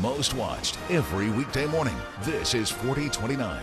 most watched every weekday morning. This is 4029.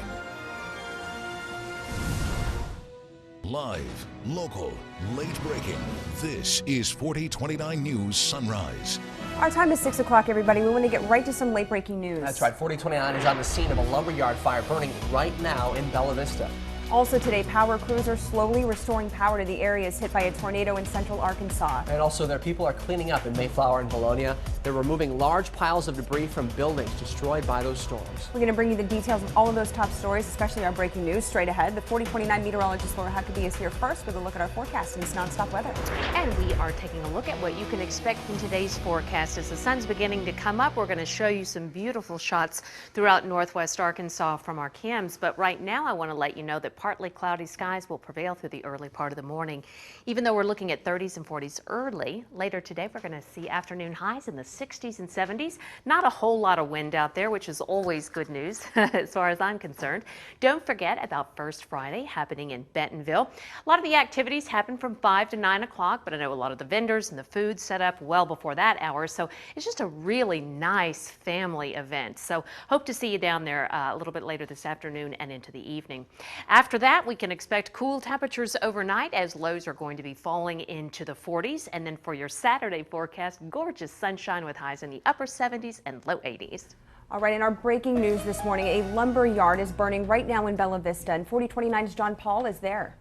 Live, local, late breaking. This is 4029 News Sunrise. Our time is 6 o'clock, everybody. We want to get right to some late breaking news. That's right. 4029 is on the scene of a lumberyard fire burning right now in Bella Vista. Also today, power crews are slowly restoring power to the areas hit by a tornado in central Arkansas. And also, their people are cleaning up in Mayflower and Valonia. They're removing large piles of debris from buildings destroyed by those storms. We're going to bring you the details of all of those top stories, especially our breaking news straight ahead. The 4029 meteorologist Laura Huckabee is here first with a look at our forecast and nonstop weather. And we are taking a look at what you can expect from today's forecast. As the sun's beginning to come up, we're going to show you some beautiful shots throughout northwest Arkansas from our cams. But right now, I want to let you know that partly cloudy skies will prevail through the early part of the morning. Even though we're looking at 30s and 40s early, later today we're going to see afternoon highs in the 60s and 70s. Not a whole lot of wind out there, which is always good news as far as I'm concerned. Don't forget about First Friday happening in Bentonville. A lot of the activities happen from 5 to 9 o'clock, but I know a lot of the vendors and the food set up well before that hour, so it's just a really nice family event. So hope to see you down there a little bit later this afternoon and into the evening. After that, we can expect cool temperatures overnight as lows are going to be falling into the 40s. And then for your Saturday forecast, gorgeous sunshine with highs in the upper 70s and low 80s. All right, in our breaking news this morning, a lumber yard is burning right now in Bella Vista, and 4029's John Paul is there.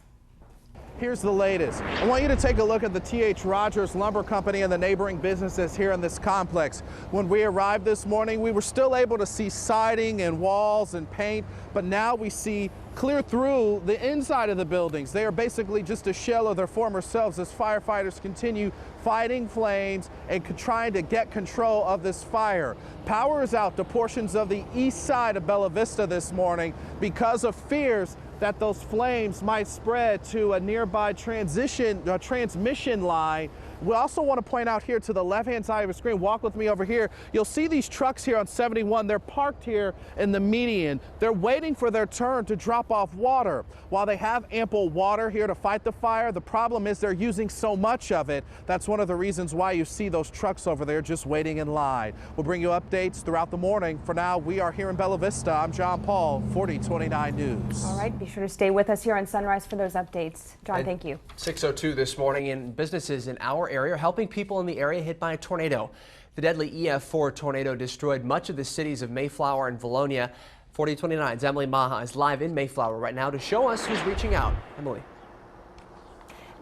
Here's the latest. I want you to take a look at the T.H. Rogers Lumber Company and the neighboring businesses here in this complex. When we arrived this morning, we were still able to see siding and walls and paint, but now we see clear through the inside of the buildings. They are basically just a shell of their former selves as firefighters continue fighting flames and trying to get control of this fire. Power is out to portions of the east side of Bella Vista this morning because of fears that those flames might spread to a nearby transmission line. We also want to point out here to the left-hand side of the screen, walk with me over here. You'll see these trucks here on 71. They're parked here in the median. They're waiting for their turn to drop off water. While they have ample water here to fight the fire, the problem is they're using so much of it. That's one of the reasons why you see those trucks over there just waiting in line. We'll bring you updates throughout the morning. For now, we are here in Bella Vista. I'm John Paul, 4029 News. All right, be sure to stay with us here on Sunrise for those updates. John, thank you. 6:02 this morning, in businesses in our area helping people in the area hit by a tornado. The deadly EF4 tornado destroyed much of the cities of Mayflower and Valonia. 4029's Emily Maha is live in Mayflower right now to show us who's reaching out. Emily.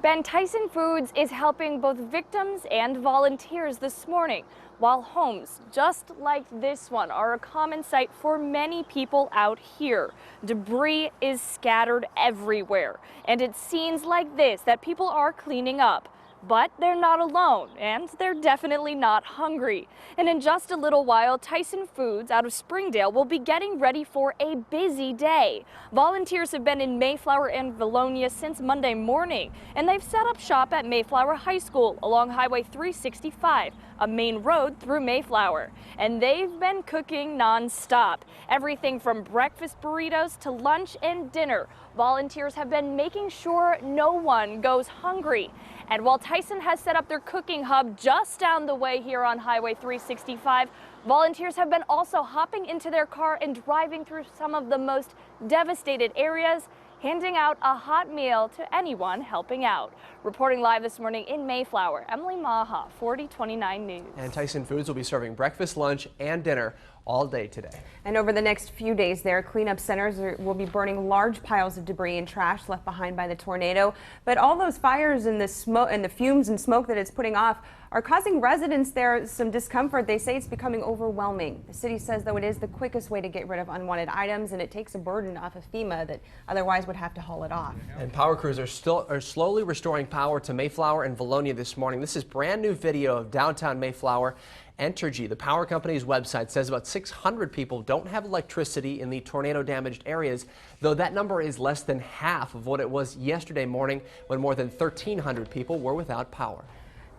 Ben, Tyson Foods is helping both victims and volunteers this morning, while homes just like this one are a common sight for many people out here. Debris is scattered everywhere, and it's scenes like this that people are cleaning up. But they're not alone, and they're definitely not hungry. And in just a little while, Tyson Foods out of Springdale will be getting ready for a busy day. Volunteers have been in Mayflower and Valonia since Monday morning, and they've set up shop at Mayflower High School along Highway 365, a main road through Mayflower. And they've been cooking non-stop. Everything from breakfast burritos to lunch and dinner. Volunteers have been making sure no one goes hungry. And while Tyson has set up their cooking hub just down the way here on Highway 365, volunteers have been also hopping into their car and driving through some of the most devastated areas, handing out a hot meal to anyone helping out. Reporting live this morning in Mayflower, Emily Maha, 4029 News. And Tyson Foods will be serving breakfast, lunch, and dinner all day today. And over the next few days there, cleanup centers will be burning large piles of debris and trash left behind by the tornado. But all those fires and the smoke and the fumes and smoke that it's putting off are causing residents there some discomfort. They say it's becoming overwhelming. The city says, though, it is the quickest way to get rid of unwanted items, and it takes a burden off of FEMA that otherwise would have to haul it off. And power crews are slowly restoring power to Mayflower and Valonia this morning. This is brand new video of downtown Mayflower. Entergy, the power company's website, says about 600 people don't have electricity in the tornado-damaged areas, though that number is less than half of what it was yesterday morning when more than 1,300 people were without power.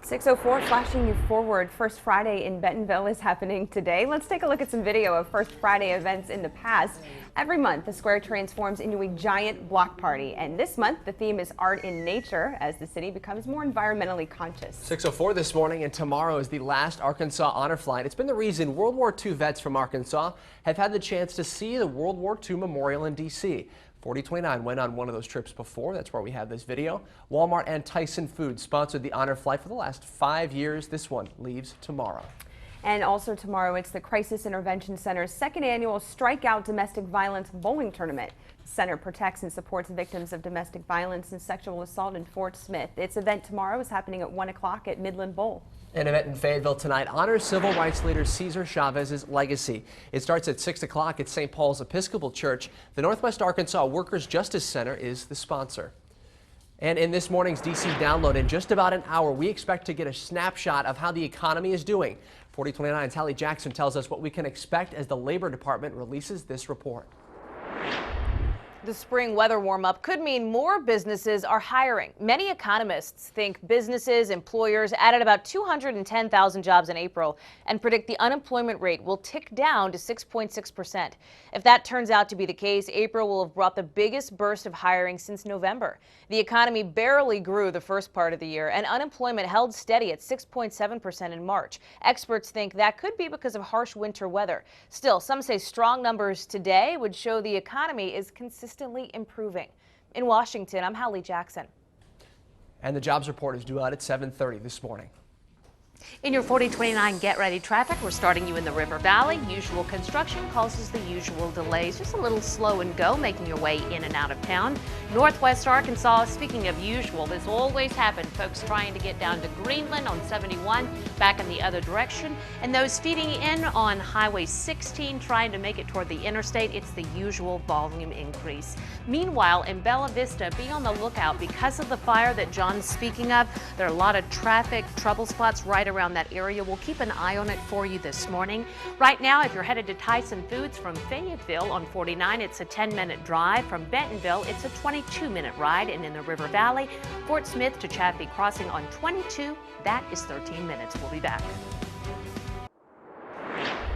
6:04 flashing you forward. First Friday in Bentonville is happening today. Let's take a look at some video of First Friday events in the past. Every month, the square transforms into a giant block party. And this month, the theme is art in nature as the city becomes more environmentally conscious. 6:04 this morning, and tomorrow is the last Arkansas Honor Flight. It's been the reason World War II vets from Arkansas have had the chance to see the World War II Memorial in D.C. 4029 went on one of those trips before. That's where we have this video. Walmart and Tyson Foods sponsored the Honor Flight for the last 5 years. This one leaves tomorrow. And also tomorrow, it's the Crisis Intervention Center's second annual Strikeout Domestic Violence Bowling Tournament. The center protects and supports victims of domestic violence and sexual assault in Fort Smith. Its event tomorrow is happening at 1 o'clock at Midland Bowl. An event in Fayetteville tonight honors civil rights leader Cesar Chavez's legacy. It starts at 6 o'clock at St. Paul's Episcopal Church. The Northwest Arkansas Workers Justice Center is the sponsor. And in this morning's DC Download, in just about an hour, we expect to get a snapshot of how the economy is doing. 4029's Hallie Jackson tells us what we can expect as the Labor Department releases this report. The spring weather warm-up could mean more businesses are hiring. Many economists think businesses, employers added about 210,000 jobs in April and predict the unemployment rate will tick down to 6.6%. If that turns out to be the case, April will have brought the biggest burst of hiring since November. The economy barely grew the first part of the year, and unemployment held steady at 6.7% in March. Experts think that could be because of harsh winter weather. Still, some say strong numbers today would show the economy is consistently improving. In Washington, I'm Hallie Jackson. And the jobs report is due out at 7:30 this morning. In your 4029 Get Ready traffic, we're starting you in the River Valley. Usual construction causes the usual delays. Just a little slow and go, making your way in and out of town. Northwest Arkansas, speaking of usual, this always happens. Folks trying to get down to Greenland on 71, back in the other direction. And those feeding in on Highway 16, trying to make it toward the interstate, it's the usual volume increase. Meanwhile, in Bella Vista, be on the lookout because of the fire that John's speaking of. There are a lot of traffic trouble spots right around that area. We'll keep an eye on it for you this morning. Right now, if you're headed to Tyson Foods from Fayetteville on 49, it's a 10-minute drive. From Bentonville, it's a 22-minute ride. And in the River Valley, Fort Smith to Chaffee Crossing on 22, that is 13 minutes. We'll be back.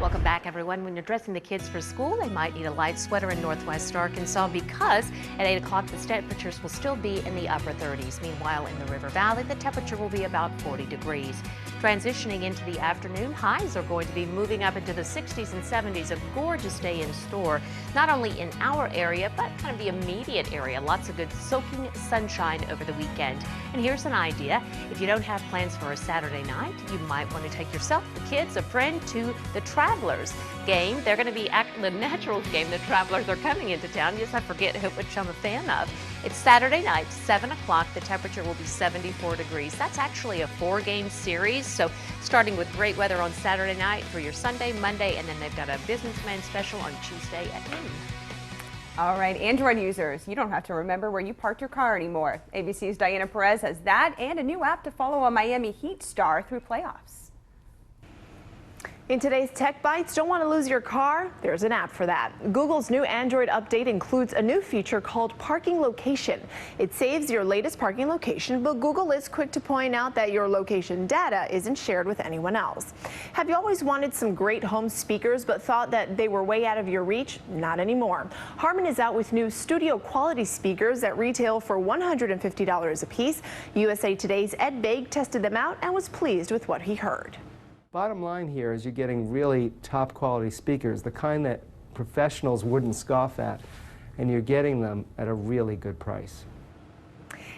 Welcome back, everyone. When you're dressing the kids for school, they might need a light sweater in Northwest Arkansas because at 8 o'clock, the temperatures will still be in the upper 30s. Meanwhile, in the River Valley, the temperature will be about 40 degrees. Transitioning into the afternoon, highs are going to be moving up into the 60s and 70s. A gorgeous day in store, not only in our area, but kind of the immediate area. Lots of good soaking sunshine over the weekend. And here's an idea. If you don't have plans for a Saturday night, you might want to take yourself, the kids, a friend to the Travelers game. They're going to be at the Naturals game. The Travelers are coming into town. Yes, I forget which I'm a fan of. It's Saturday night, 7 o'clock. The temperature will be 74 degrees. That's actually a 4-game series. So starting with great weather on Saturday night for your Sunday, Monday, and then they've got a businessman special on Tuesday at noon. All right, Android users, you don't have to remember where you parked your car anymore. ABC's Diana Perez has that and a new app to follow a Miami Heat star through playoffs. In today's Tech Bites, don't want to lose your car? There's an app for that. Google's new Android update includes a new feature called Parking Location. It saves your latest parking location, but Google is quick to point out that your location data isn't shared with anyone else. Have you always wanted some great home speakers but thought that they were way out of your reach? Not anymore. Harman is out with new studio quality speakers that retail for $150 a piece. USA Today's Ed Baig tested them out and was pleased with what he heard. Bottom line here is you're getting really top quality speakers, the kind that professionals wouldn't scoff at, and you're getting them at a really good price.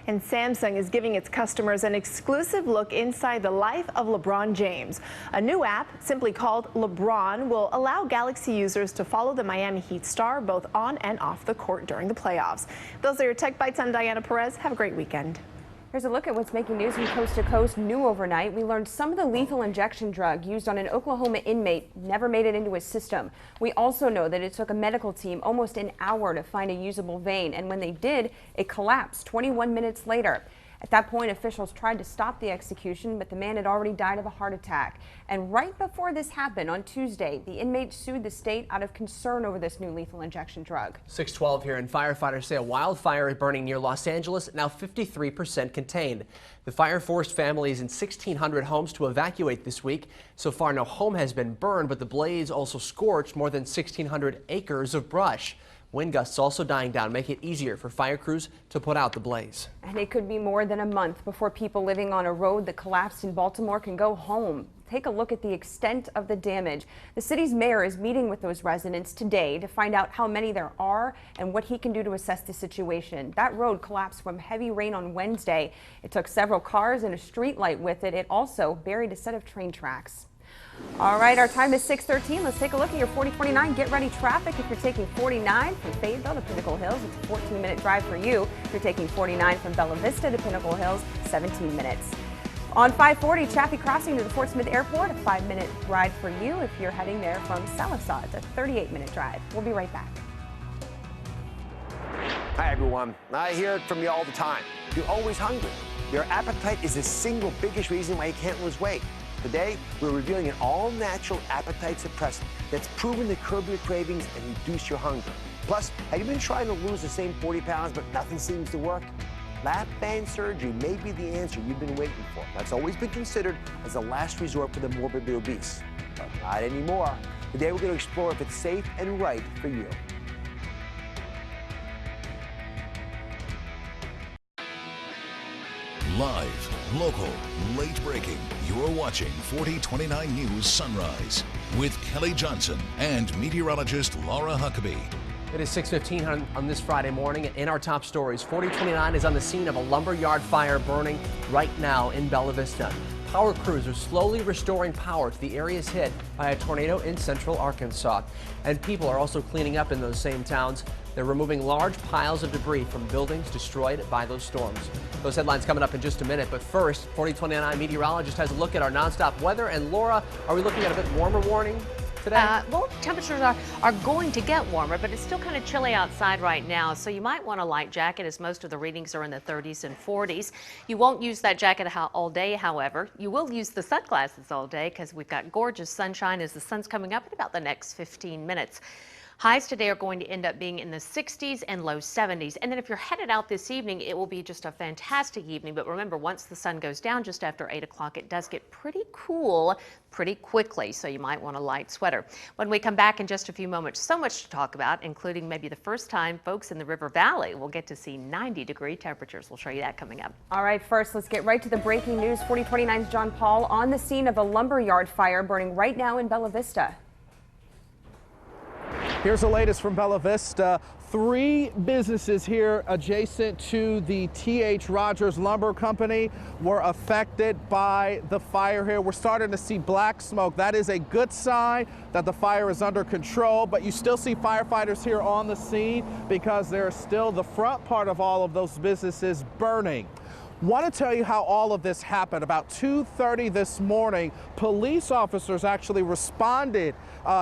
And Samsung is giving its customers an exclusive look inside the life of LeBron James. A new app, simply called LeBron, will allow Galaxy users to follow the Miami Heat star both on and off the court during the playoffs. Those are your Tech Bites. I'm Diana Perez. Have a great weekend. Here's a look at what's making news from coast to coast. New overnight, we learned some of the lethal injection drug used on an Oklahoma inmate never made it into his system. We also know that it took a medical team almost an hour to find a usable vein, and when they did, it collapsed 21 minutes later. At that point, officials tried to stop the execution, but the man had already died of a heart attack. And right before this happened on Tuesday, the inmate sued the state out of concern over this new lethal injection drug. 6:12 here, and firefighters say a wildfire is burning near Los Angeles, now 53% contained. The fire forced families in 1,600 homes to evacuate this week. So far, no home has been burned, but the blaze also scorched more than 1,600 acres of brush. Wind gusts also dying down, making it easier for fire crews to put out the blaze. And it could be more than a month before people living on a road that collapsed in Baltimore can go home. Take a look at the extent of the damage. The city's mayor is meeting with those residents today to find out how many there are and what he can do to assess the situation. That road collapsed from heavy rain on Wednesday. It took several cars and a street light with it. It also buried a set of train tracks. All right, our time is 6:13. Let's take a look at your 4029 get ready traffic. If you're taking 49 from Fayetteville to Pinnacle Hills, it's a 14-minute drive for you. If you're taking 49 from Bella Vista to Pinnacle Hills, 17 minutes. On 540, Chaffee Crossing to the Fort Smith Airport, a 5-minute ride for you. If you're heading there from Sallisaw, it's a 38-minute drive. We'll be right back. Hi, everyone. I hear it from you all the time. You're always hungry. Your appetite is the single biggest reason why you can't lose weight. Today, we're revealing an all-natural appetite suppressant that's proven to curb your cravings and reduce your hunger. Plus, have you been trying to lose the same 40 pounds, but nothing seems to work? Lap band surgery may be the answer you've been waiting for. That's always been considered as a last resort for the morbidly obese. But not anymore. Today, we're going to explore if it's safe and right for you. Live, local, late breaking. You're watching 4029 News Sunrise with Kelly Johnson and meteorologist Laura Huckabee. It is 6:15 on this Friday morning. In our top stories, 4029 is on the scene of a lumberyard fire burning right now in Bella Vista. Power crews are slowly restoring power to the areas hit by a tornado in central Arkansas. And people are also cleaning up in those same towns. They're removing large piles of debris from buildings destroyed by those storms. Those headlines coming up in just a minute. But first, 4029 meteorologist has a look at our nonstop weather. And Laura, are we looking at a bit warmer warning today? Well, temperatures are going to get warmer, but it's still kind of chilly outside right now. So you might want a light jacket, as most of the readings are in the 30s and 40s. You won't use that jacket all day, however. You will use the sunglasses all day because we've got gorgeous sunshine as the sun's coming up in about the next 15 minutes. Highs today are going to end up being in the 60s and low 70s. And then if you're headed out this evening, it will be just a fantastic evening. But remember, once the sun goes down just after 8 o'clock, it does get pretty cool pretty quickly. So you might want a light sweater. When we come back in just a few moments, so much to talk about, including maybe the first time folks in the River Valley will get to see 90-degree temperatures. We'll show you that coming up. All right, first, let's get right to the breaking news. 4029's John Paul on the scene of a lumberyard fire burning right now in Bella Vista. Here's the latest from Bella Vista. 3 businesses here adjacent to the T.H. Rogers Lumber Company were affected by the fire here. We're starting to see black smoke. That is a good sign that the fire is under control, but you still see firefighters here on the scene because there's still the front part of all of those businesses burning. Want to tell you how all of this happened. About 2:30 this morning, police officers actually responded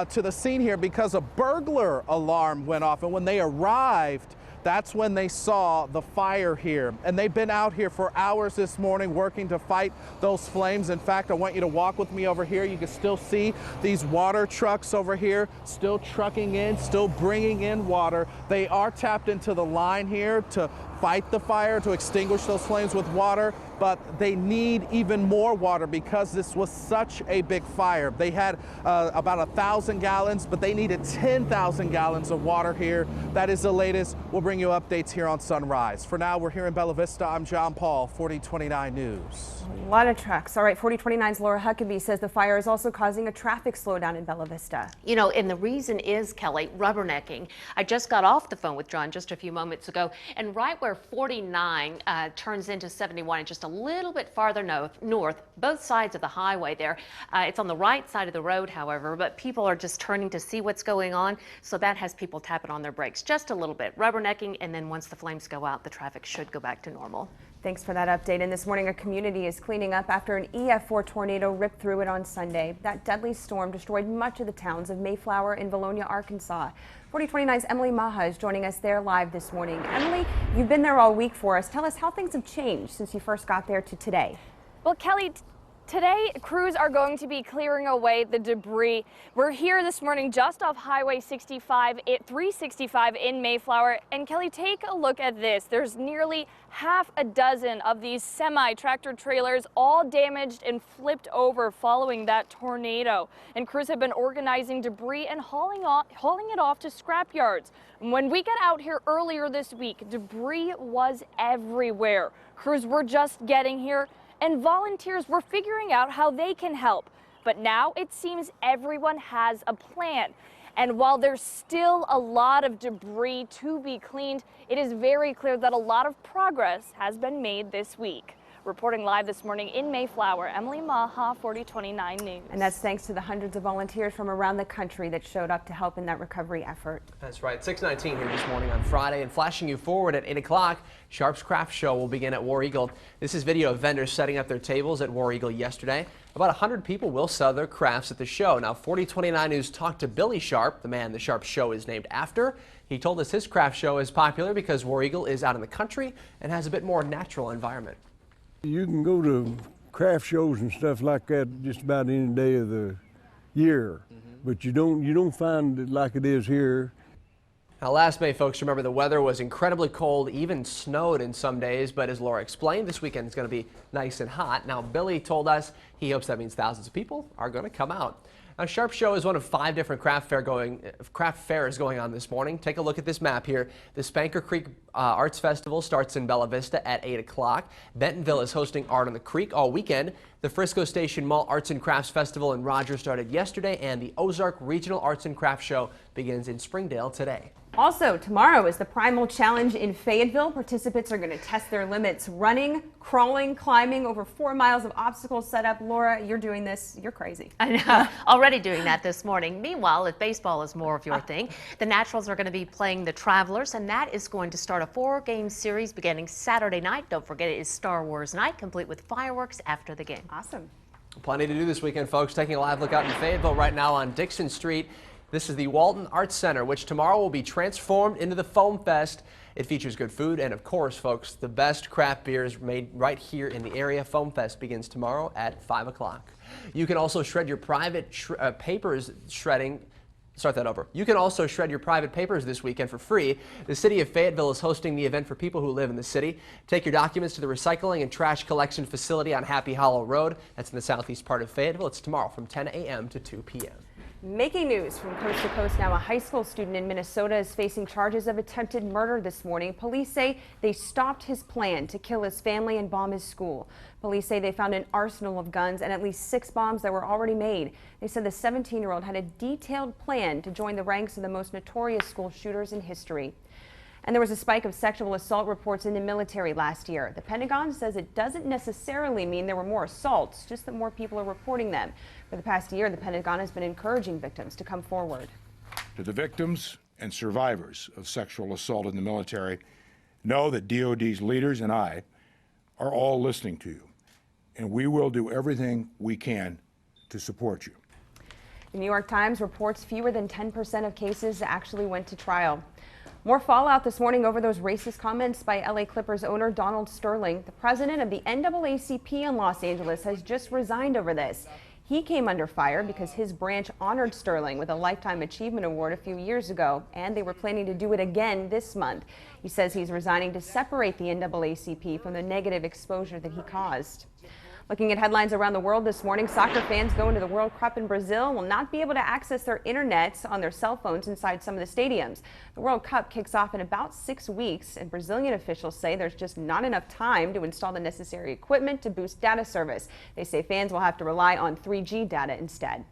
to the scene here because a burglar alarm went off, and when they arrived, that's when they saw the fire here. And they've been out here for hours this morning working to fight those flames. In fact, I want you to walk with me over here. You can still see these water trucks over here still trucking in, still bringing in water. They are tapped into the line here to fight the fire, to extinguish those flames with water, but they need even more water because this was such a big fire. They had about 1,000 gallons, but they needed 10,000 gallons of water here. That is the latest. We'll bring you updates here on Sunrise. For now, we're here in Bella Vista. I'm John Paul, 4029 News. A lot of trucks. All right, 4029's Laura Huckabee says the fire is also causing a traffic slowdown in Bella Vista. You know, and the reason is, Kelly, rubbernecking. I just got off the phone with John just a few moments ago, and right where 49 turns into 71 and just a little bit farther north, both sides of the highway there. It's on the right side of the road, however, but people are just turning to see what's going on, so that has people tapping on their brakes just a little bit. Rubbernecking, and then once the flames go out, the traffic should go back to normal. Thanks for that update. And this morning, a community is cleaning up after an EF4 tornado ripped through it on Sunday. That deadly storm destroyed much of the towns of Mayflower and Valonia, Arkansas. 4029's Emily Maha is joining us there live this morning. Emily, You've been there all week for us. Tell us how things have changed since you first got there to today. Well, Kelly, today crews are going to be clearing away the debris. We're here this morning just off Highway 365 in Mayflower. And Kelly, take a look at this. There's nearly half a dozen of these semi-tractor trailers all damaged and flipped over following that tornado. And crews have been organizing debris and hauling it off to scrap yards. When we got out here earlier this week, debris was everywhere. Crews were just getting here, and volunteers were figuring out how they can help. But now it seems everyone has a plan. And while there's still a lot of debris to be cleaned, it is very clear that a lot of progress has been made this week. Reporting live this morning in Mayflower, Emily Maha, 4029 News. And that's thanks to the hundreds of volunteers from around the country that showed up to help in that recovery effort. That's right. 6:19 here this morning on Friday, and flashing you forward at 8 o'clock, Sharp's Craft Show will begin at War Eagle. This is video of vendors setting up their tables at War Eagle yesterday. About 100 people will sell their crafts at the show. Now, 4029 News talked to Billy Sharp, the man the Sharp Show is named after. He told us his craft show is popular because War Eagle is out in the country and has a bit more natural environment. You can go to craft shows and stuff like that just about any day of the year, but you don't find it like it is here. Now, last May, folks, remember the weather was incredibly cold, even snowed in some days, but as Laura explained, this weekend is going to be nice and hot. Now, Billy told us he hopes that means thousands of people are going to come out. Now, Sharp Show is one of 5 different craft fairs going on this morning. Take a look at this map here. The Spanker Creek Arts Festival starts in Bella Vista at 8 o'clock. Bentonville is hosting Art on the Creek all weekend. The Frisco Station Mall Arts and Crafts Festival in Rogers started yesterday, and the Ozark Regional Arts and Crafts Show begins in Springdale today. Also, tomorrow is the Primal Challenge in Fayetteville. Participants are going to test their limits running, crawling, climbing over 4 miles of obstacles set up. Laura, you're doing this. You're crazy. I know. Already doing that this morning. Meanwhile, if baseball is more of your thing, the Naturals are going to be playing the Travelers, and that is going to start a 4-game series beginning Saturday night. Don't forget, it is Star Wars night, complete with fireworks after the game. Awesome. Plenty to do this weekend, folks. Taking a live look out in Fayetteville right now on Dixon Street. This is the Walton Arts Center, which tomorrow will be transformed into the Foam Fest. It features good food and, of course, folks, the best craft beers made right here in the area. Foam Fest begins tomorrow at 5 o'clock. You can also shred your private papers You can also shred your private papers this weekend for free. The city of Fayetteville is hosting the event for people who live in the city. Take your documents to the recycling and trash collection facility on Happy Hollow Road. That's in the southeast part of Fayetteville. It's tomorrow from 10 a.m. to 2 p.m. Making news from coast to coast now. A high school student in Minnesota is facing charges of attempted murder this morning. Police say they stopped his plan to kill his family and bomb his school. Police say they found an arsenal of guns and at least 6 bombs that were already made. They said the 17-year-old had a detailed plan to join the ranks of the most notorious school shooters in history. And there was a spike of sexual assault reports in the military last year. The Pentagon says it doesn't necessarily mean there were more assaults, just that more people are reporting them. For the past year, the Pentagon has been encouraging victims to come forward. To the victims and survivors of sexual assault in the military, know that DOD's leaders and I are all listening to you, and we will do everything we can to support you. The New York Times reports fewer than 10% of cases actually went to trial. More fallout this morning over those racist comments by LA Clippers owner Donald Sterling. The president of the NAACP in Los Angeles has just resigned over this. He came under fire because his branch honored Sterling with a Lifetime Achievement Award a few years ago, and they were planning to do it again this month. He says he's resigning to separate the NAACP from the negative exposure that he caused. Looking at headlines around the world this morning, soccer fans going to the World Cup in Brazil will not be able to access their internet on their cell phones inside some of the stadiums. The World Cup kicks off in about 6 weeks, and Brazilian officials say there's just not enough time to install the necessary equipment to boost data service. They say fans will have to rely on 3G data instead.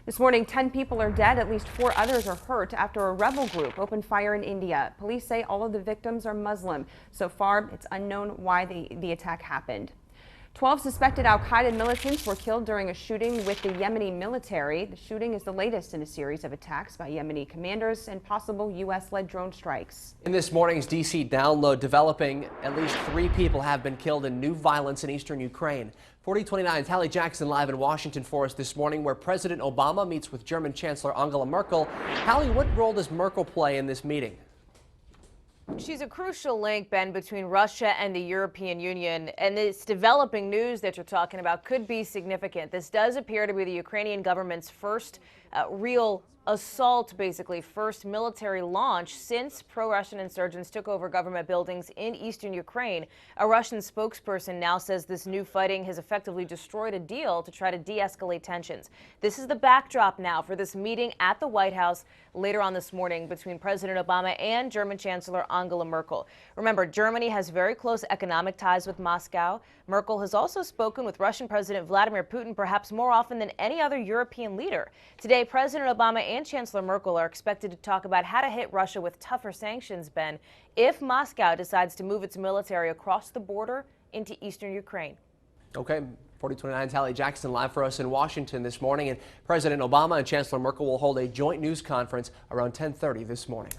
This morning, 10 people are dead. At least 4 others are hurt after a rebel group opened fire in India. Police say all of the victims are Muslim. So far, it's unknown why the attack happened. 12 suspected al-Qaeda militants were killed during a shooting with the Yemeni military. The shooting is the latest in a series of attacks by Yemeni commanders and possible U.S.-led drone strikes. In this morning's D.C. download developing, at least 3 people have been killed in new violence in eastern Ukraine. 4029's Hallie Jackson live in Washington for us this morning, where President Obama meets with German Chancellor Angela Merkel. Hallie, what role does Merkel play in this meeting? She's a crucial link, Ben, between Russia and the European Union, and this developing news that you're talking about could be significant. This does appear to be the Ukrainian government's first real assault, basically first military launch since pro-Russian insurgents took over government buildings in eastern Ukraine. A Russian spokesperson now says this new fighting has effectively destroyed a deal to try to de-escalate tensions. This is the backdrop now for this meeting at the White House later on this morning between President Obama and German Chancellor Angela Merkel. Remember, Germany has very close economic ties with Moscow. Merkel has also spoken with Russian President Vladimir Putin perhaps more often than any other European leader. Today, President Obama and Chancellor Merkel are expected to talk about how to hit Russia with tougher sanctions, Ben, if Moscow decides to move its military across the border into eastern Ukraine. Okay. 4029's Hallie Jackson live for us in Washington this morning, and President Obama and Chancellor Merkel will hold a joint news conference around 10:30 this morning.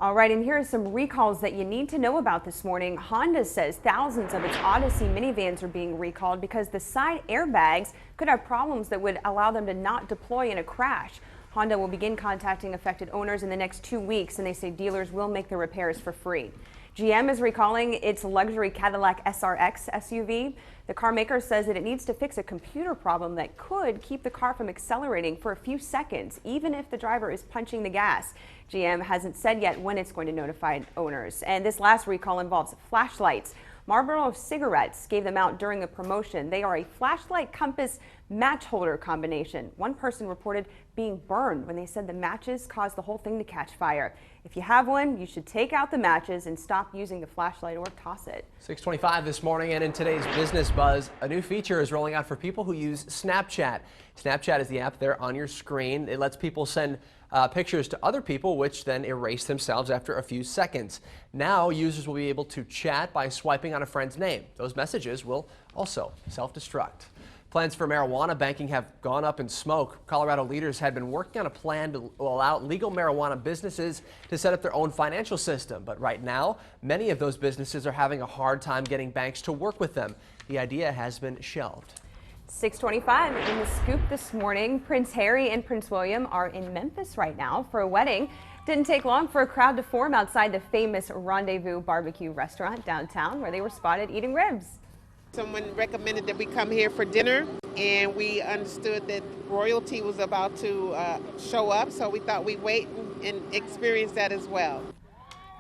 All right, and here are some recalls that you need to know about this morning. Honda says thousands of its Odyssey minivans are being recalled because the side airbags could have problems that would allow them to not deploy in a crash. Honda will begin contacting affected owners in the next 2 weeks, and they say dealers will make the repairs for free. GM is recalling its luxury Cadillac SRX SUV. The car maker says that it needs to fix a computer problem that could keep the car from accelerating for a few seconds, even if the driver is punching the gas. GM hasn't said yet when it's going to notify owners. And this last recall involves flashlights. Marlboro cigarettes gave them out during a promotion. They are a flashlight compass match holder combination. One person reported being burned when they said the matches caused the whole thing to catch fire. If you have one, you should take out the matches and stop using the flashlight or toss it. 6:25 this morning, and in today's business buzz, a new feature is rolling out for people who use Snapchat. Snapchat is the app there on your screen. It lets people send pictures to other people, which then erase themselves after a few seconds. Now users will be able to chat by swiping on a friend's name. Those messages will also self-destruct. Plans for marijuana banking have gone up in smoke. Colorado leaders had been working on a plan to allow legal marijuana businesses to set up their own financial system. But right now, many of those businesses are having a hard time getting banks to work with them. The idea has been shelved. 6:25 in the scoop this morning. Prince Harry and Prince William are in Memphis right now for a wedding. Didn't take long for a crowd to form outside the famous Rendezvous barbecue restaurant downtown, where they were spotted eating ribs. Someone recommended that we come here for dinner, and we understood that royalty was about to show up, so we thought we'd wait and experience that as well.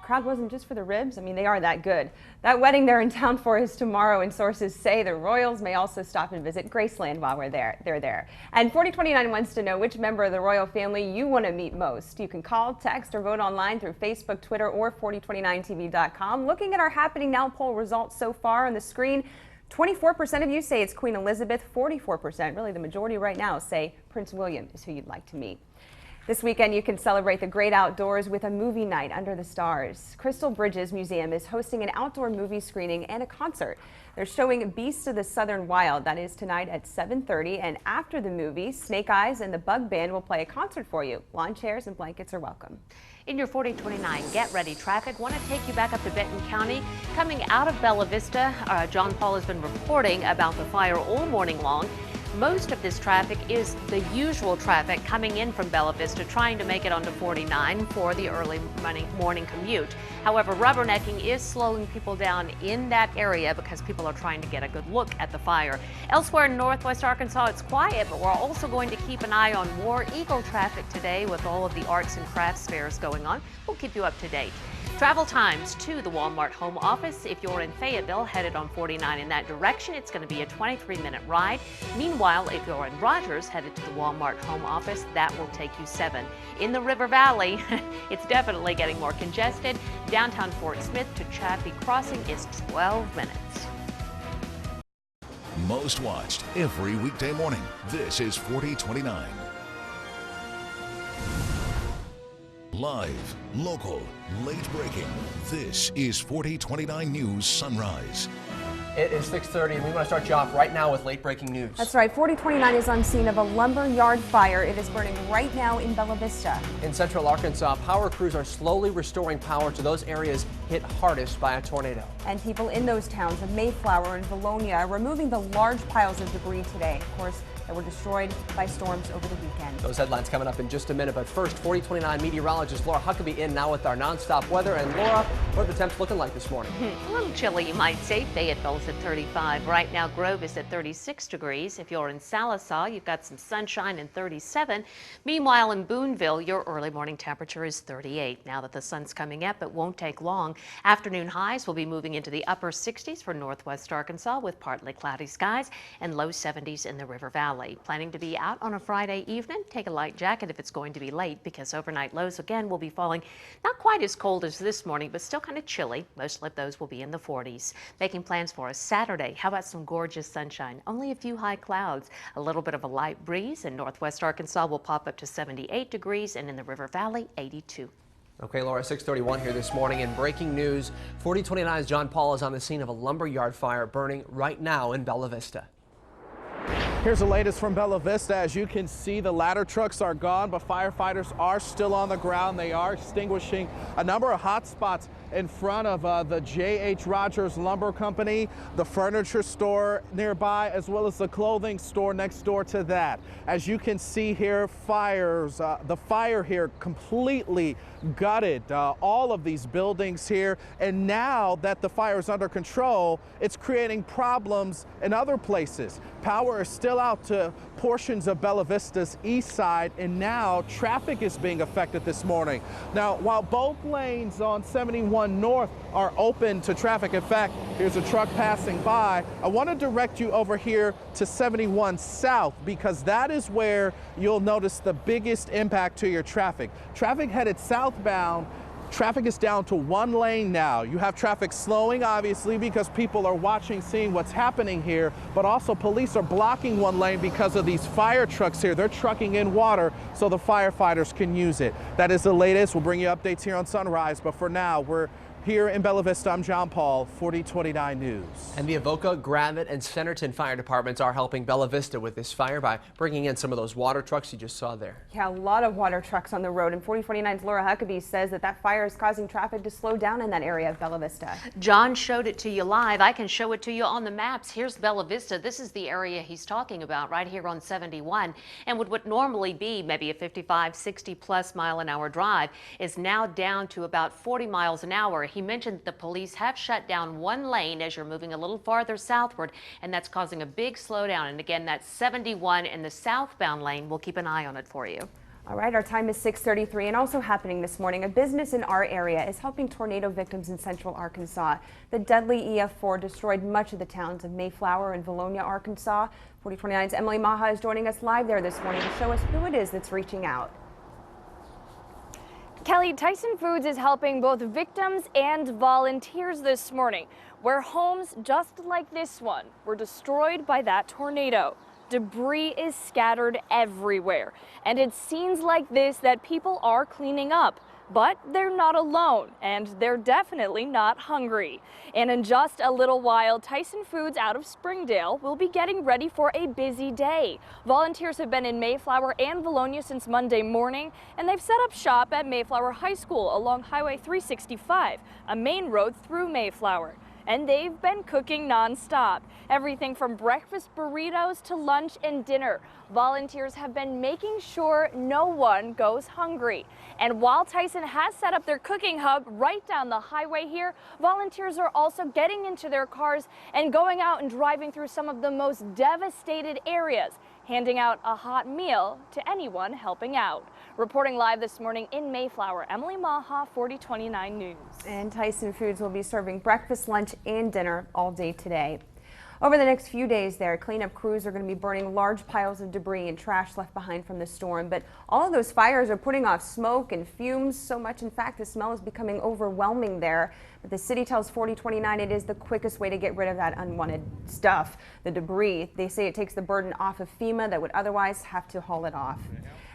Crowd wasn't just for the ribs. I mean, they are that good. That wedding they're in town for is tomorrow, and sources say the royals may also stop and visit Graceland while they're there. And 4029 wants to know which member of the royal family you want to meet most. You can call, text, or vote online through Facebook, Twitter, or 4029tv.com. Looking at our Happening Now poll results so far on the screen, 24% of you say it's Queen Elizabeth, 44%, really the majority right now, say Prince William is who you'd like to meet. This weekend, you can celebrate the great outdoors with a movie night under the stars. Crystal Bridges Museum is hosting an outdoor movie screening and a concert. They're showing Beasts of the Southern Wild. That is tonight at 7:30. And after the movie, Snake Eyes and the Bug Band will play a concert for you. Lawn chairs and blankets are welcome. In your 4029 Get Ready traffic, want to take you back up to Benton County. Coming out of Bella Vista, John Paul has been reporting about the fire all morning long. Most of this traffic is the usual traffic coming in from Bella Vista, trying to make it onto 49 for the early morning commute. However, rubbernecking is slowing people down in that area because people are trying to get a good look at the fire. Elsewhere in northwest Arkansas, it's quiet, but we're also going to keep an eye on War Eagle traffic today with all of the arts and crafts fairs going on. We'll keep you up to date. Travel times to the Walmart home office. If you're in Fayetteville, headed on 49 in that direction, it's going to be a 23-minute ride. Meanwhile, if you're in Rogers, headed to the Walmart home office, that will take you 7. In the River Valley, it's definitely getting more congested. Downtown Fort Smith to Chaffee Crossing is 12 minutes. Most watched every weekday morning. This is 4029. Live, local, late breaking. This is 4029 News Sunrise. It is 6:30, and we want to start you off right now with late breaking news. That's right. 4029 is on scene of a lumber yard fire. It is burning right now in Bella Vista. In central Arkansas, power crews are slowly restoring power to those areas hit hardest by a tornado. And people in those towns of Mayflower and Valonia are removing the large piles of debris today. Of course, that were destroyed by storms over the weekend. Those headlines coming up in just a minute, but first, 4029 meteorologist Laura Huckabee in now with our nonstop weather. And Laura, what are the temps looking like this morning? A little chilly, you might say. Fayetteville's at 35. Right now, Grove is at 36 degrees. If you're in Sallisaw, you've got some sunshine and 37. Meanwhile, in Boonville, your early morning temperature is 38. Now that the sun's coming up, it won't take long. Afternoon highs will be moving into the upper 60s for northwest Arkansas with partly cloudy skies and low 70s in the River Valley. Planning to be out on a Friday evening? Take a light jacket if it's going to be late, because overnight lows again will be falling. Not quite as cold as this morning, but still kind of chilly. Most of those will be in the 40s. Making plans for a Saturday. How about some gorgeous sunshine? Only a few high clouds. A little bit of a light breeze, and northwest Arkansas will pop up to 78 degrees, and in the River Valley, 82. Okay, Laura, 6:31 here this morning. In breaking news, 4029's John Paul is on the scene of a lumberyard fire burning right now in Bella Vista. Here's the latest from Bella Vista. As you can see, the ladder trucks are gone, but firefighters are still on the ground. They are extinguishing a number of hot spots in front of the J.H. Rogers Lumber Company, the furniture store nearby, as well as the clothing store next door to that. As you can see here, the fire here completely gutted all of these buildings here. And now that the fire is under control, it's creating problems in other places. Power is still out to portions of Bella Vista's east side, and now traffic is being affected this morning. Now, while both lanes on 71 North are open to traffic, in fact, here's a truck passing by. I want to direct you over here to 71 South, because that is where you'll notice the biggest impact to your traffic. Traffic headed southbound, traffic is down to one lane now. You have traffic slowing, obviously, because people are watching, seeing what's happening here, but also police are blocking one lane because of these fire trucks here. They're trucking in water so the firefighters can use it. That is the latest. We'll bring you updates here on Sunrise, but for now, we're here in Bella Vista. I'm John Paul, 4029 News. And the Avoca, Granite, and Centerton fire departments are helping Bella Vista with this fire by bringing in some of those water trucks you just saw there. Yeah, a lot of water trucks on the road, and 4029's Laura Huckabee says that fire is causing traffic to slow down in that area of Bella Vista. John showed it to you live. I can show it to you on the maps. Here's Bella Vista. This is the area he's talking about right here on 71. And what would normally be maybe a 55, 60 plus mile an hour drive is now down to about 40 miles an hour. He mentioned that the police have shut down one lane as you're moving a little farther southward, and that's causing a big slowdown. And again, that's 71 in the southbound lane. We'll keep an eye on it for you. All right, our time is 6:33, and also happening this morning, a business in our area is helping tornado victims in central Arkansas. The deadly EF4 destroyed much of the towns of Mayflower and Valonia, Arkansas. 4029's Emily Maha is joining us live there this morning to show us who it is that's reaching out. Kelly, Tyson Foods is helping both victims and volunteers this morning, where homes just like this one were destroyed by that tornado. Debris is scattered everywhere, and it's scenes like this that people are cleaning up. But they're not alone, and they're definitely not hungry. And in just a little while, Tyson Foods out of Springdale will be getting ready for a busy day. Volunteers have been in Mayflower and Valonia since Monday morning, and they've set up shop at Mayflower High School along Highway 365, a main road through Mayflower. And they've been cooking nonstop. Everything from breakfast burritos to lunch and dinner. Volunteers have been making sure no one goes hungry. And while Tyson has set up their cooking hub right down the highway here, volunteers are also getting into their cars and going out and driving through some of the most devastated areas, handing out a hot meal to anyone helping out. Reporting live this morning in Mayflower, Emily Maha, 4029 News. And Tyson Foods will be serving breakfast, lunch, and dinner all day today. Over the next few days there, cleanup crews are going to be burning large piles of debris and trash left behind from the storm. But all of those fires are putting off smoke and fumes so much, in fact, the smell is becoming overwhelming there. But the city tells 4029 it is the quickest way to get rid of that unwanted stuff, the debris. They say it takes the burden off of FEMA that would otherwise have to haul it off.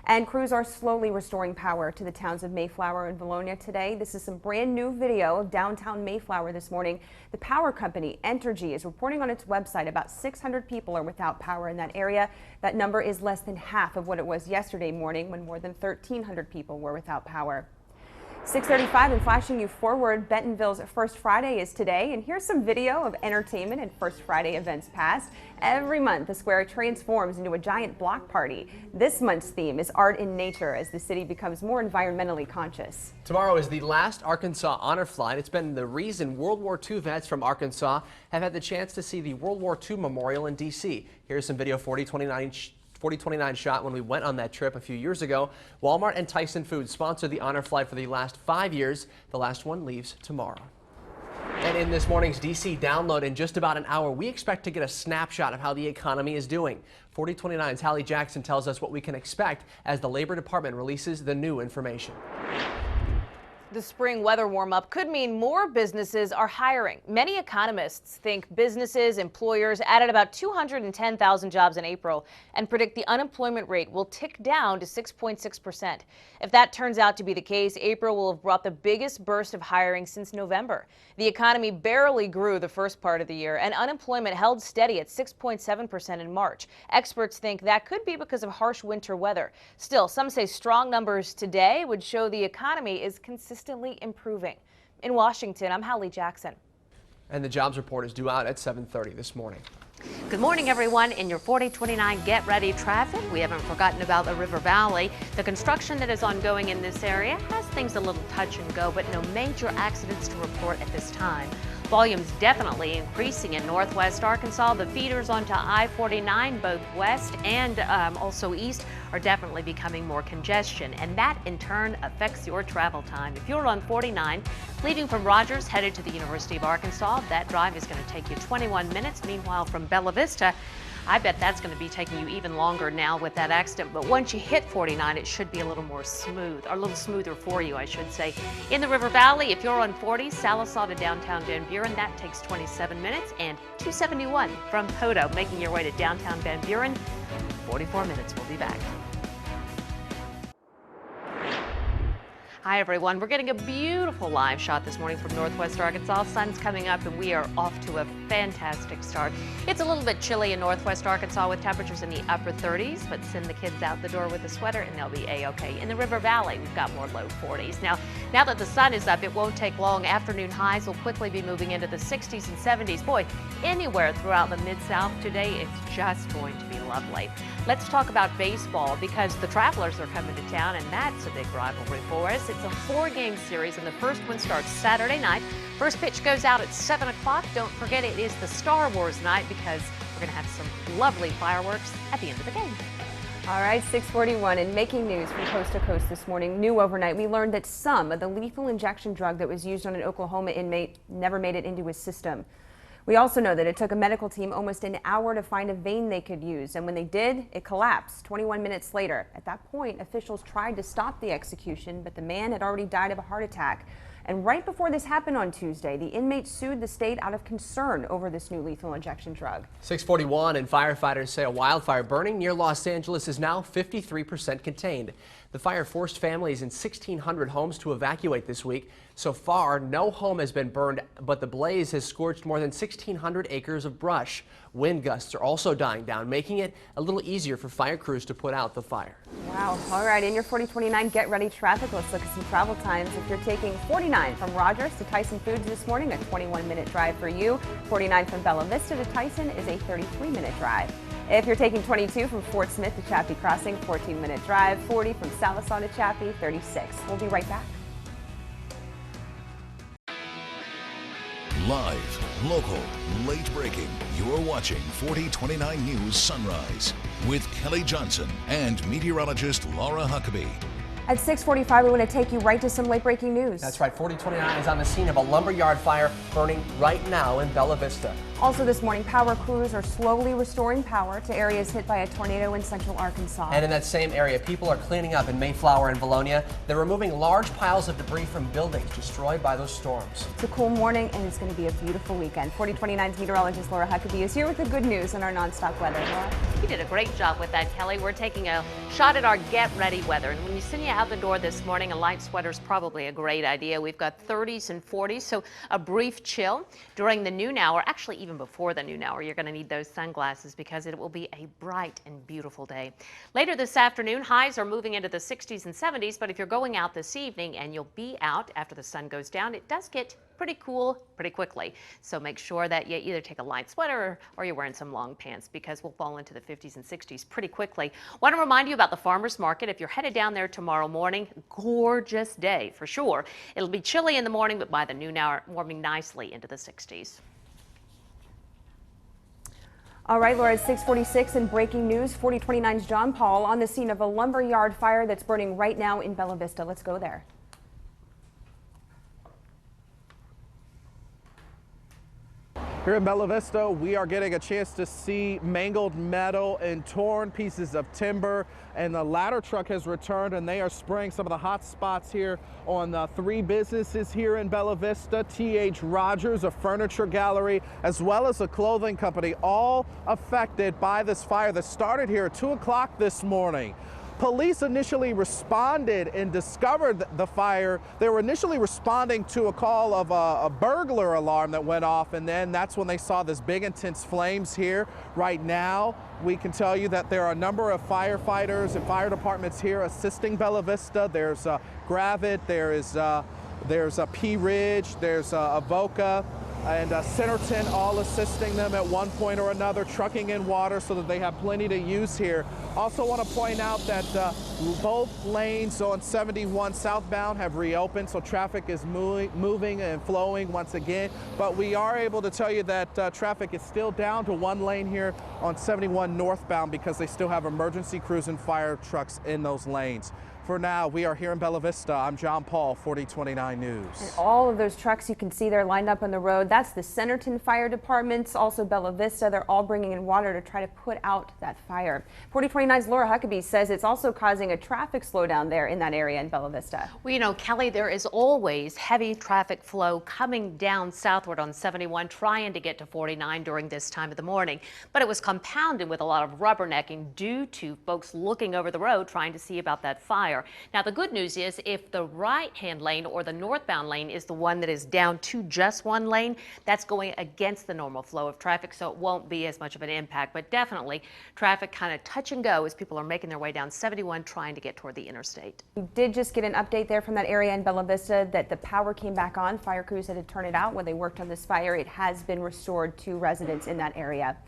And crews are slowly restoring power to the towns of Mayflower and Valonia today. This is some brand new video of downtown Mayflower this morning. The power company, Entergy, is reporting on its website about 600 people are without power in that area. That number is less than half of what it was yesterday morning when more than 1,300 people were without power. 6:35 and flashing you forward, Bentonville's First Friday is today, and here's some video of entertainment and First Friday events past. Every month, the square transforms into a giant block party. This month's theme is art in nature as the city becomes more environmentally conscious. Tomorrow is the last Arkansas Honor Flight. It's been the reason World War II vets from Arkansas have had the chance to see the World War II Memorial in D.C. Here's some video 4029 shot when we went on that trip a few years ago. Walmart and Tyson Foods sponsored the Honor Flight for the last 5 years. The last one leaves tomorrow. And in this morning's DC download, in just about an hour, we expect to get a snapshot of how the economy is doing. 4029's Hallie Jackson tells us what we can expect as the Labor Department releases the new information. The spring weather warm-up could mean more businesses are hiring. Many economists think businesses, employers added about 210,000 jobs in April and predict the unemployment rate will tick down to 6.6%. If that turns out to be the case, April will have brought the biggest burst of hiring since November. The economy barely grew the first part of the year, and unemployment held steady at 6.7% in March. Experts think that could be because of harsh winter weather. Still, some say strong numbers today would show the economy is consistently improving. In Washington, I'm Hallie Jackson. And the jobs report is due out at 7:30 this morning. Good morning, everyone. In your 4029 Get Ready traffic, we haven't forgotten about the River Valley. The construction that is ongoing in this area has things a little touch and go, but no major accidents to report at this time. Volumes definitely increasing in northwest Arkansas. The feeders onto I-49, both west and also east, are definitely becoming more congestion, and that in turn affects your travel time. If you're on 49, leaving from Rogers headed to the University of Arkansas, that drive is going to take you 21 minutes. Meanwhile, from Bella Vista, I bet that's going to be taking you even longer now with that accident. But once you hit 49, it should be a little more smooth, or a little smoother for you, I should say. In the River Valley, if you're on 40, Sallisaw to downtown Van Buren, that takes 27 minutes. And 271 from Poto, making your way to downtown Van Buren, 44 minutes. We'll be back. Hi everyone, we're getting a beautiful live shot this morning from northwest Arkansas. Sun's coming up and we are off to a fantastic start. It's a little bit chilly in northwest Arkansas with temperatures in the upper 30s, but send the kids out the door with a sweater and they'll be a-okay. In the River Valley, we've got more low 40s. Now that the sun is up, it won't take long. Afternoon highs will quickly be moving into the 60s and 70s. Boy, anywhere throughout the Mid-South today, it's just going to be lovely. Let's talk about baseball because the Travelers are coming to town and that's a big rivalry for us. It's a 4-game series and the first one starts Saturday night. First pitch goes out at 7 o'clock. Don't forget it is the Star Wars night because we're going to have some lovely fireworks at the end of the game. All right, 6:41 and making news from coast to coast this morning. New overnight, we learned that some of the lethal injection drug that was used on an Oklahoma inmate never made it into his system. We also know that it took a medical team almost an hour to find a vein they could use, and when they did, it collapsed 21 minutes later. At that point, officials tried to stop the execution, but the man had already died of a heart attack. And right before this happened on Tuesday, the inmate sued the state out of concern over this new lethal injection drug. 6:41 and firefighters say a wildfire burning near Los Angeles is now 53% contained. The fire forced families in 1,600 homes to evacuate this week. So far, no home has been burned, but the blaze has scorched more than 1,600 acres of brush. Wind gusts are also dying down, making it a little easier for fire crews to put out the fire. Wow. All right, in your 4029 Get Ready traffic, let's look at some travel times. If you're taking 49 from Rogers to Tyson Foods this morning, a 21-minute drive for you. 49 from Bella Vista to Tyson is a 33-minute drive. If you're taking 22 from Fort Smith to Chaffee Crossing, 14-minute drive. 40 from Sallisaw to Chaffee, 36. We'll be right back. Live, local, late breaking. You're watching 4029 News Sunrise with Kelly Johnson and meteorologist Laura Huckabee. At 6:45, we want to take you right to some late breaking news. That's right, 4029 is on the scene of a lumberyard fire burning right now in Bella Vista. Also this morning, power crews are slowly restoring power to areas hit by a tornado in central Arkansas. And in that same area, people are cleaning up in Mayflower and Valonia. They're removing large piles of debris from buildings destroyed by those storms. It's a cool morning and it's going to be a beautiful weekend. 4029's meteorologist Laura Huckabee is here with the good news on our nonstop weather. Laura? You did a great job with that, Kelly. We're taking a shot at our Get Ready weather. And when you send you out the door this morning, a light sweater is probably a great idea. We've got 30s and 40s, so a brief chill during the noon hour, actually even even before the noon hour. You're going to need those sunglasses because it will be a bright and beautiful day. Later this afternoon, highs are moving into the 60s and 70s, but if you're going out this evening and you'll be out after the sun goes down, it does get pretty cool pretty quickly. So make sure that you either take a light sweater or you're wearing some long pants because we'll fall into the 50s and 60s pretty quickly. Want to remind you about the farmers market. If you're headed down there tomorrow morning, gorgeous day for sure. It'll be chilly in the morning, but by the noon hour, warming nicely into the 60s. All right, Laura, it's 6:46 in breaking news. 4029's John Paul on the scene of a lumber yard fire that's burning right now in Bella Vista. Let's go there. Here in Bella Vista, we are getting a chance to see mangled metal and torn pieces of timber, and the ladder truck has returned and they are spraying some of the hot spots here on the 3 businesses here in Bella Vista. T.H. Rogers, a furniture gallery, as well as a clothing company, all affected by this fire that started here at 2 o'clock this morning. Police initially responded and discovered the fire. They were initially responding to a call of a burglar alarm that went off, and then that's when they saw this big intense flames here. Right now, we can tell you that there are a number of firefighters and fire departments here assisting Bella Vista. There's Gravit, there's P Ridge, there's Avoca, and Centerton, all assisting them at one point or another, trucking in water so that they have plenty to use here. Also want to point out that both lanes on 71 southbound have reopened, so traffic is moving and flowing once again. But we are able to tell you that traffic is still down to 1 lane here on 71 northbound because they still have emergency crews and fire trucks in those lanes. For now, we are here in Bella Vista. I'm John Paul, 4029 News. And all of those trucks you can see there lined up on the road, that's the Centerton Fire Departments, also Bella Vista. They're all bringing in water to try to put out that fire. 4029's Laura Huckabee says it's also causing a traffic slowdown there in that area in Bella Vista. Well, you know, Kelly, there is always heavy traffic flow coming down southward on 71, trying to get to 49 during this time of the morning. But it was compounded with a lot of rubbernecking due to folks looking over the road trying to see about that fire. Now, the good news is if the right-hand lane or the northbound lane is the one that is down to just 1 lane, that's going against the normal flow of traffic, so it won't be as much of an impact. But definitely traffic kind of touch and go as people are making their way down 71 trying to get toward the interstate. We did just get an update there from that area in Bella Vista that the power came back on. Fire crews had to turn it out when they worked on this fire. It has been restored to residents in that area.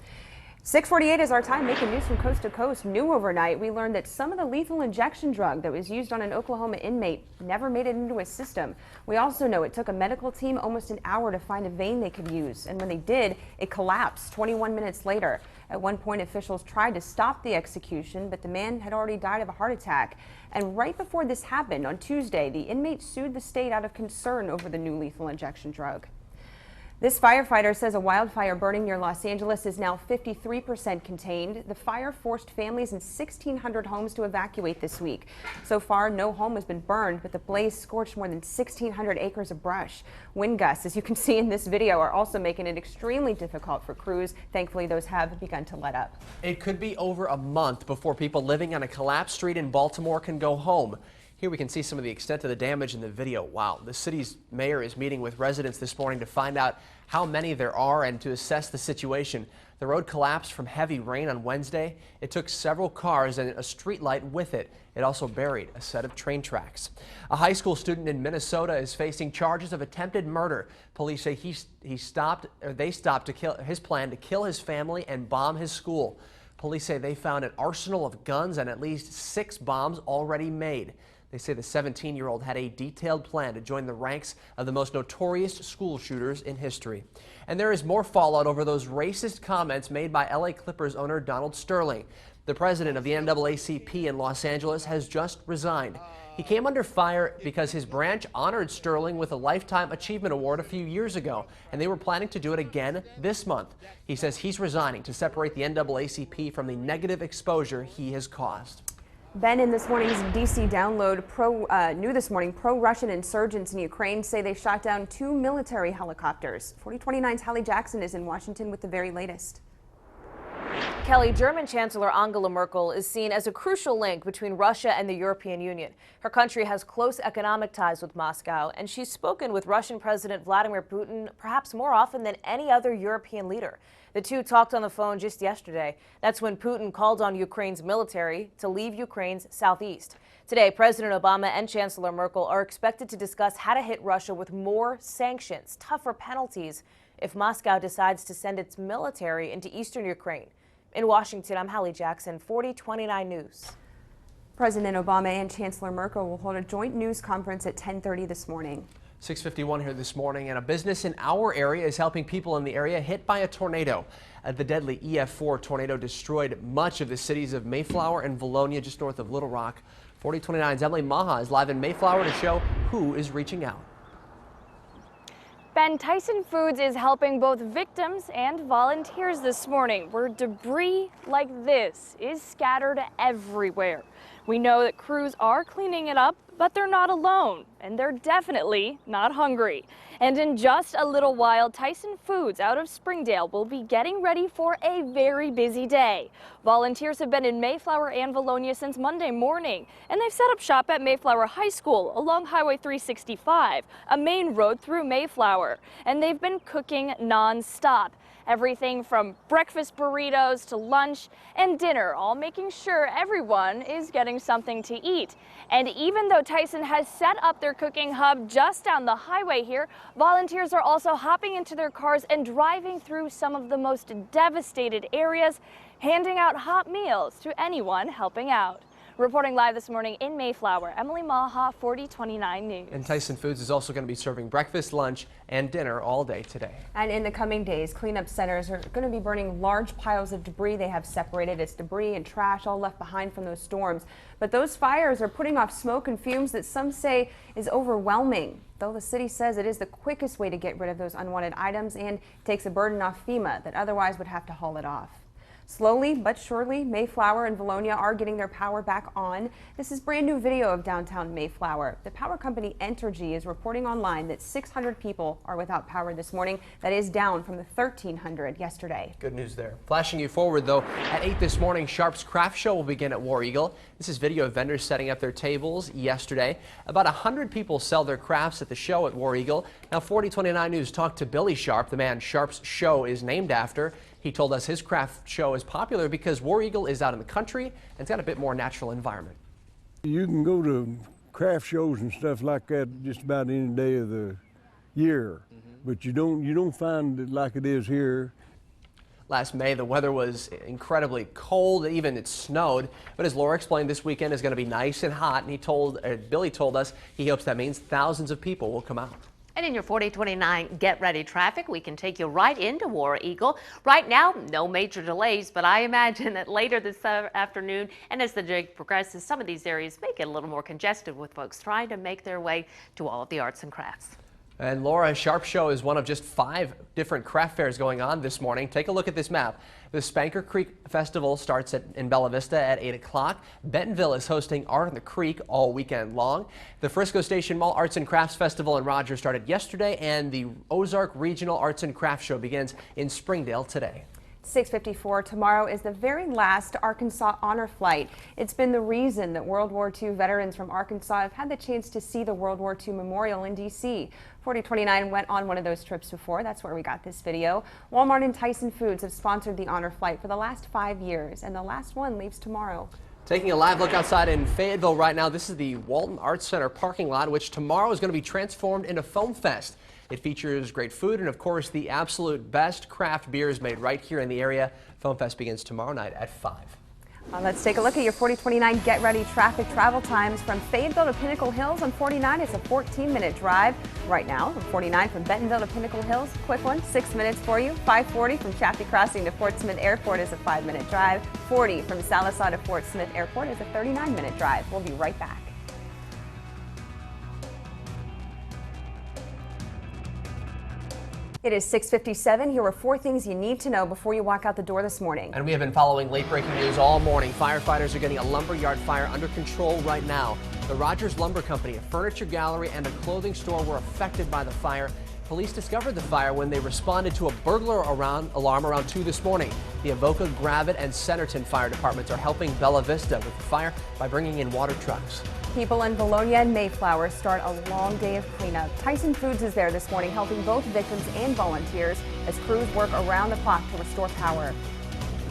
6:48 is our time, making news from coast to coast. New overnight, we learned that some of the lethal injection drug that was used on an Oklahoma inmate never made it into his system. We also know it took a medical team almost an hour to find a vein they could use, and when they did, it collapsed 21 minutes later. At one point, officials tried to stop the execution, but the man had already died of a heart attack. And right before this happened, on Tuesday, the inmate sued the state out of concern over the new lethal injection drug. This firefighter says a wildfire burning near Los Angeles is now 53% contained. The fire forced families in 1,600 homes to evacuate this week. So far, no home has been burned, but the blaze scorched more than 1,600 acres of brush. Wind gusts, as you can see in this video, are also making it extremely difficult for crews. Thankfully, those have begun to let up. It could be over a month before people living on a collapsed street in Baltimore can go home. Here we can see some of the extent of the damage in the video. Wow, the city's mayor is meeting with residents this morning to find out how many there are and to assess the situation. The road collapsed from heavy rain on Wednesday. It took several cars and a street light with it. It also buried a set of train tracks. A high school student in Minnesota is facing charges of attempted murder. Police say they stopped to kill his plan to kill his family and bomb his school. Police say they found an arsenal of guns and at least 6 bombs already made. They say the 17-year-old had a detailed plan to join the ranks of the most notorious school shooters in history. And there is more fallout over those racist comments made by LA Clippers owner Donald Sterling. The president of the NAACP in Los Angeles has just resigned. He came under fire because his branch honored Sterling with a Lifetime Achievement Award a few years ago, and they were planning to do it again this month. He says he's resigning to separate the NAACP from the negative exposure he has caused. Ben, in this morning's DC download, new this morning, pro-Russian insurgents in Ukraine say they shot down 2 military helicopters. 4029's Hallie Jackson is in Washington with the very latest. Kelly, German Chancellor Angela Merkel is seen as a crucial link between Russia and the European Union. Her country has close economic ties with Moscow, and she's spoken with Russian President Vladimir Putin perhaps more often than any other European leader. The two talked on the phone just yesterday. That's when Putin called on Ukraine's military to leave Ukraine's southeast. Today, President Obama and Chancellor Merkel are expected to discuss how to hit Russia with more sanctions, tougher penalties, if Moscow decides to send its military into eastern Ukraine. In Washington, I'm Hallie Jackson, 4029 News. President Obama and Chancellor Merkel will hold a joint news conference at 10:30 this morning. 6:51 here this morning, and a business in our area is helping people in the area hit by a tornado. The deadly EF4 tornado destroyed much of the cities of Mayflower and Valonia just north of Little Rock. 4029's Emily Maha is live in Mayflower to show who is reaching out. Ben, Tyson Foods is helping both victims and volunteers this morning, where debris like this is scattered everywhere. We know that crews are cleaning it up, but they're not alone, and they're definitely not hungry. And in just a little while, Tyson Foods out of Springdale will be getting ready for a very busy day. Volunteers have been in Mayflower and Valonia since Monday morning, and they've set up shop at Mayflower High School along Highway 365, a main road through Mayflower. And they've been cooking non-stop. Everything from breakfast burritos to lunch and dinner, all making sure everyone is getting something to eat. And even though Tyson has set up their cooking hub just down the highway here, volunteers are also hopping into their cars and driving through some of the most devastated areas, handing out hot meals to anyone helping out. Reporting live this morning in Mayflower, Emily Maha, 4029 News. And Tyson Foods is also going to be serving breakfast, lunch, and dinner all day today. And in the coming days, cleanup centers are going to be burning large piles of debris they have separated. It's debris and trash all left behind from those storms. But those fires are putting off smoke and fumes that some say is overwhelming. Though the city says it is the quickest way to get rid of those unwanted items and takes a burden off FEMA that otherwise would have to haul it off. Slowly but surely, Mayflower and Valonia are getting their power back on. This is brand new video of downtown Mayflower. The power company Entergy is reporting online that 600 people are without power this morning. That is down from the 1,300 yesterday. Good news there. Flashing you forward, though, at 8 this morning, Sharp's Craft Show will begin at War Eagle. This is video of vendors setting up their tables yesterday. About 100 people sell their crafts at the show at War Eagle. Now, 4029 News talked to Billy Sharp, the man Sharp's show is named after. He told us his craft show is popular because War Eagle is out in the country and it's got a bit more natural environment. You can go to craft shows and stuff like that just about any day of the year, but you don't find it like it is here. Last May, the weather was incredibly cold, even it snowed. But as Laura explained, this weekend is going to be nice and hot, and Billy told us he hopes that means thousands of people will come out. And in your 4029 Get Ready traffic, we can take you right into War Eagle. Right now, no major delays, but I imagine that later this afternoon and as the day progresses, some of these areas may get a little more congested with folks trying to make their way to all of the arts and crafts. And Laura, Sharp Show is one of just 5 different craft fairs going on this morning. Take a look at this map. The Spanker Creek Festival starts in Bella Vista at 8 o'clock. Bentonville is hosting Art on the Creek all weekend long. The Frisco Station Mall Arts and Crafts Festival in Rogers started yesterday, and the Ozark Regional Arts and Crafts Show begins in Springdale today. 6:54 tomorrow is the very last Arkansas honor flight. It's been the reason that World War II veterans from Arkansas have had the chance to see the World War II Memorial in D.C. 4029 went on one of those trips before. That's where we got this video. Walmart and Tyson Foods have sponsored the honor flight for the last 5 years, and the last one leaves tomorrow. Taking a live look outside in Fayetteville right now, this is the Walton Arts Center parking lot, which tomorrow is going to be transformed into Foam Fest. It features great food and, of course, the absolute best craft beers made right here in the area. Foam Fest begins tomorrow night at 5. Let's take a look at your 4029 Get Ready traffic travel times. From Fayetteville to Pinnacle Hills on 49, it's a 14-minute drive. Right now, from 49 from Bentonville to Pinnacle Hills, quick one, 6 minutes for you. 540 from Chaffee Crossing to Fort Smith Airport is a 5-minute drive. 40 from Sallisaw to Fort Smith Airport is a 39-minute drive. We'll be right back. It is 6:57. Here are 4 things you need to know before you walk out the door this morning. And we have been following late-breaking news all morning. Firefighters are getting a lumberyard fire under control right now. The Rogers Lumber Company, a furniture gallery, and a clothing store were affected by the fire. Police discovered the fire when they responded to a burglar alarm around 2 this morning. The Avoca, Gravette, and Centerton fire departments are helping Bella Vista with the fire by bringing in water trucks. People in Valonia and Mayflower start a long day of cleanup. Tyson Foods is there this morning helping both victims and volunteers as crews work around the clock to restore power.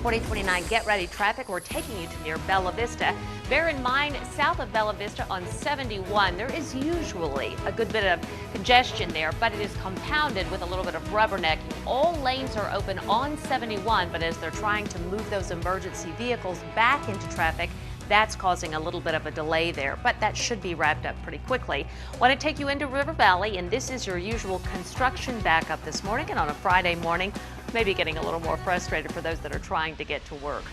4029 Get Ready traffic, we're taking you to near Bella Vista. Bear in mind, south of Bella Vista on 71, there is usually a good bit of congestion there, but it is compounded with a little bit of rubbernecking. All lanes are open on 71, but as they're trying to move those emergency vehicles back into traffic, that's causing a little bit of a delay there, but that should be wrapped up pretty quickly. Want to take you into River Valley, and this is your usual construction backup this morning, and on a Friday morning, maybe getting a little more frustrated for those that are trying to get to work.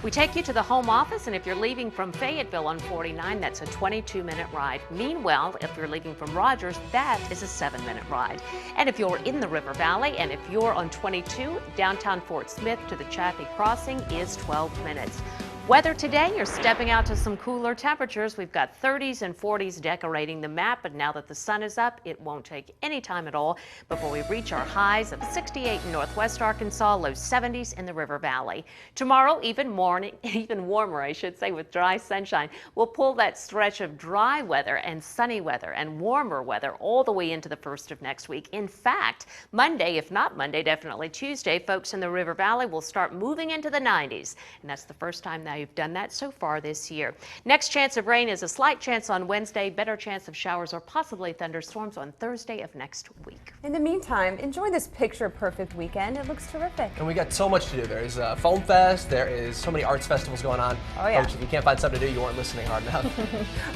We take you to the home office, and if you're leaving from Fayetteville on 49, that's a 22-minute ride. Meanwhile, if you're leaving from Rogers, that is a 7-minute ride. And if you're in the River Valley, and if you're on 22, downtown Fort Smith to the Chaffee Crossing is 12 minutes. Weather today, you're stepping out to some cooler temperatures. We've got 30s and 40s decorating the map, but now that the sun is up, it won't take any time at all before we reach our highs of 68 in northwest Arkansas, low 70s in the River Valley. Tomorrow, even warmer, I should say, with dry sunshine. We'll pull that stretch of dry weather and sunny weather and warmer weather all the way into the first of next week. In fact, Monday, if not Monday, definitely Tuesday, folks in the River Valley will start moving into the 90s, and that's the first time now you've done that so far this year. Next chance of rain is a slight chance on Wednesday, better chance of showers or possibly thunderstorms on Thursday of next week. In the meantime, enjoy this picture-perfect weekend. It looks terrific. And we got so much to do. There's Foam Fest, there is so many arts festivals going on. Oh yeah. Folks, if you can't find something to do, you weren't listening hard enough.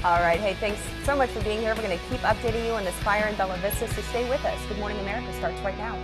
All right, hey, thanks so much for being here. We're going to keep updating you on this fire in Bella Vista, so stay with us. Good Morning America starts right now.